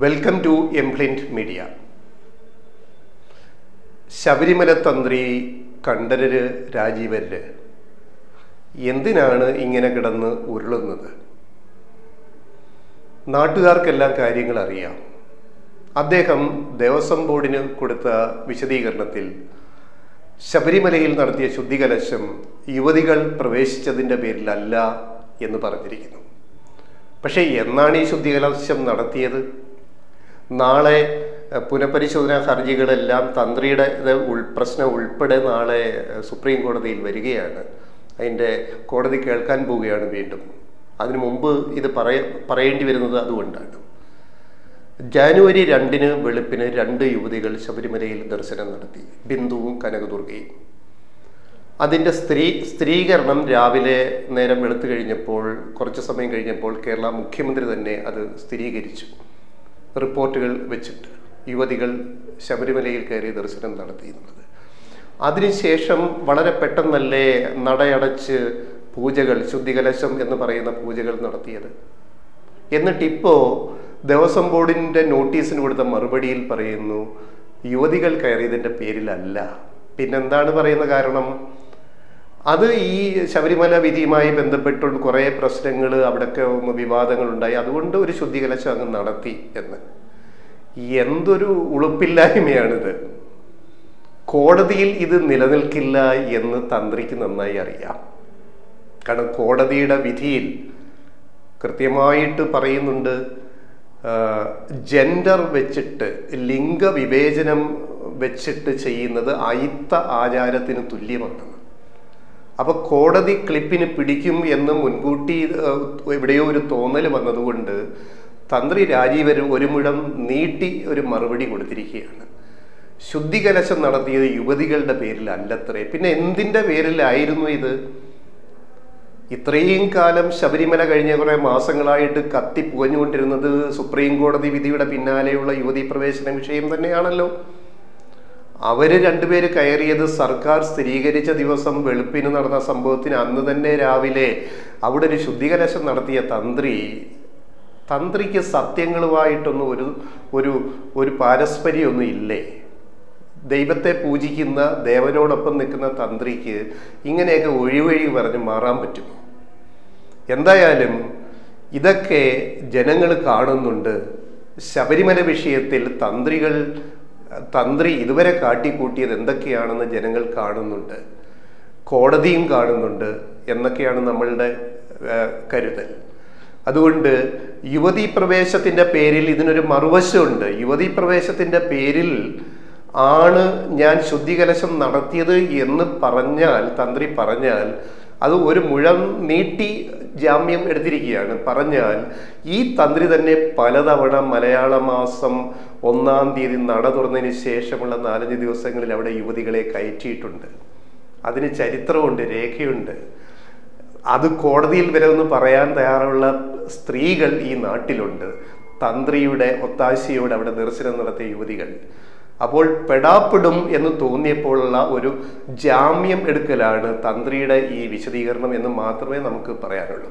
Welcome to എംപ്ലിന്റ് media. Sabarimala തന്ത്രി കണ്ഠരര് രാജീവര് എന്തിനാണ് ഇങ്ങനെ കിടന്ന് ഉരുളുന്നത്? നാട്ടുകാർക്കെല്ലാം കാര്യങ്ങൾ അറിയാം. അദ്ദേഹം ദേവസ്വം ബോർഡിന് കൊടുത്ത വിശദീകരണത്തിൽ ശബരിമലയിൽ നടത്തിയ ശുദ്ധികലശം യുവതികൾ പ്രവേശിച്ചതിൻ്റെ പേരിലല്ല എന്ന് പറഞ്ഞിരിക്കുന്നു. പക്ഷേ എന്നാണ് ഈ ശുദ്ധികലശം നടത്തിയത്? നാളെ പുനഃപരിശോധനാ ഹർജികളെല്ലാം തന്ത്രിയുടെ പ്രശ്നം ഉൾപ്പെടെ നാളെ സുപ്രീം കോടതിയിൽ വരികയാണ്. അതിൻ്റെ കോടതി കേൾക്കാൻ പോവുകയാണ് വീണ്ടും. അതിനു മുമ്പ് ഇത് പറയേണ്ടി വരുന്നത് അതുകൊണ്ടാണ്. ജാനുവരി 2 വെളുപ്പിന് 2 യുവതികൾ ശബരിമലയിൽ ദർശനം നടത്തി, ബിന്ദുവും കനകദുർഗയും. അതിൻ്റെ സ്ഥിരീകരണം രാവിലെ നേരം വെളുത്തു കഴിഞ്ഞപ്പോൾ, കുറച്ച് സമയം കഴിഞ്ഞപ്പോൾ കേരള മുഖ്യമന്ത്രി തന്നെ അത് സ്ഥിരീകരിച്ചു. റിപ്പോർട്ടുകൾ വെച്ചിട്ട് യുവതികൾ ശബരിമലയിൽ കയറി ദർശനം നടത്തി എന്നുള്ളത്. അതിനുശേഷം വളരെ പെട്ടെന്നല്ലേ നടയടച്ച് പൂജകൾ, ശുദ്ധികലശം എന്ന് പറയുന്ന പൂജകൾ നടത്തിയത്. എന്നിട്ടിപ്പോൾ ദേവസ്വം ബോർഡിൻ്റെ നോട്ടീസിന് കൊടുത്ത മറുപടിയിൽ പറയുന്നു യുവതികൾ കയറിയതിൻ്റെ പേരിലല്ല. പിന്നെന്താണ് പറയുന്ന കാരണം? അത് ഈ ശബരിമല വിധിയുമായി ബന്ധപ്പെട്ട് കുറേ പ്രശ്നങ്ങൾ, അവിടെയൊക്കെ വിവാദങ്ങളുണ്ടായി, അതുകൊണ്ട് ഒരു ശുദ്ധികലശം അങ്ങ് നടത്തി എന്ന്. എന്തൊരു ഉളുപ്പില്ലായ്മയാണിത്! കോടതിയിൽ ഇത് നിലനിൽക്കില്ല എന്ന് തന്ത്രിക്ക് നന്നായി അറിയാം. കാരണം കോടതിയുടെ വിധിയിൽ കൃത്യമായിട്ട് പറയുന്നുണ്ട്, ജെൻഡർ വെച്ചിട്ട്, ലിംഗവിവേചനം വെച്ചിട്ട് ചെയ്യുന്നത് അയിത്ത ആചാരത്തിന് തുല്യമാണെന്ന്. അപ്പോൾ കോടതി ക്ലിപ്പിന് പിടിക്കും എന്ന് മുൻകൂട്ടി എവിടെയോ ഒരു തോന്നൽ വന്നതുകൊണ്ട് തന്ത്രി രാജീവര് ഒരു മുഴം നീട്ടി ഒരു മറുപടി കൊടുത്തിരിക്കുകയാണ്. ശുദ്ധികലശം നടത്തിയത് യുവതികളുടെ പേരിലല്ലത്രേ. പിന്നെ എന്തിൻ്റെ പേരിലായിരുന്നു ഇത്? ഇത്രയും കാലം ശബരിമല കഴിഞ്ഞ കുറേ മാസങ്ങളായിട്ട് കത്തിപ്പുകഞ്ഞുകൊണ്ടിരുന്നത് സുപ്രീം കോടതി വിധിയുടെ പിന്നാലെയുള്ള യുവതീ പ്രവേശന വിഷയം തന്നെയാണല്ലോ. അവര് 2 പേര് കയറിയത് സർക്കാർ സ്ഥിരീകരിച്ച ദിവസം വെളുപ്പിന് നടന്ന സംഭവത്തിന് അന്ന് തന്നെ രാവിലെ അവിടെ ഒരു ശുദ്ധികലശം നടത്തിയ തന്ത്രിക്ക് സത്യങ്ങളുമായിട്ടൊന്നും ഒരു പാരസ്പര്യമൊന്നും ഇല്ലേ? ദൈവത്തെ പൂജിക്കുന്ന, ദേവനോടൊപ്പം നിൽക്കുന്ന തന്ത്രിക്ക് ഇങ്ങനെയൊക്കെ ഒഴിവഴി പറഞ്ഞ് മാറാൻ പറ്റും? എന്തായാലും ഇതൊക്കെ ജനങ്ങൾ കാണുന്നുണ്ട്. ശബരിമല വിഷയത്തിൽ തന്ത്രി ഇതുവരെ കാട്ടിക്കൂട്ടിയത് എന്തൊക്കെയാണെന്ന് ജനങ്ങൾ കാണുന്നുണ്ട്, കോടതിയും കാണുന്നുണ്ട് എന്നൊക്കെയാണ് നമ്മളുടെ കരുതൽ. അതുകൊണ്ട് യുവതീ പ്രവേശത്തിൻ്റെ പേരിൽ ഇതിനൊരു മറുവശമുണ്ട്. യുവതീ പ്രവേശത്തിൻ്റെ പേരിൽ ആണ് ഞാൻ ശുദ്ധികലശം നടത്തിയത് എന്ന് തന്ത്രി പറഞ്ഞാൽ അത് ഒരു മുഴം നീട്ടി ജാമ്യം എടുത്തിരിക്കുകയാണ്. പറഞ്ഞാൽ ഈ തന്ത്രി തന്നെ പലതവണ മലയാള മാസം 1-ാം തീയതി നട തുറന്നതിന് ശേഷമുള്ള 4-5 ദിവസങ്ങളിൽ അവിടെ യുവതികളെ കയറ്റിയിട്ടുണ്ട്. അതിന് ചരിത്രമുണ്ട്, രേഖയുണ്ട്. അത് കോടതിയിൽ വരെ ഒന്ന് പറയാൻ തയ്യാറുള്ള സ്ത്രീകൾ ഈ നാട്ടിലുണ്ട്. തന്ത്രിയുടെ ഒത്താശയോടെ അവിടെ ദർശനം നടത്തിയ യുവതികൾ. അപ്പോൾ പെടാപ്പെടും എന്ന് തോന്നിയപ്പോഴുള്ള ഒരു ജാമ്യം എടുക്കലാണ് തന്ത്രിയുടെ ഈ വിശദീകരണം എന്ന് മാത്രമേ നമുക്ക് പറയാനുള്ളൂ.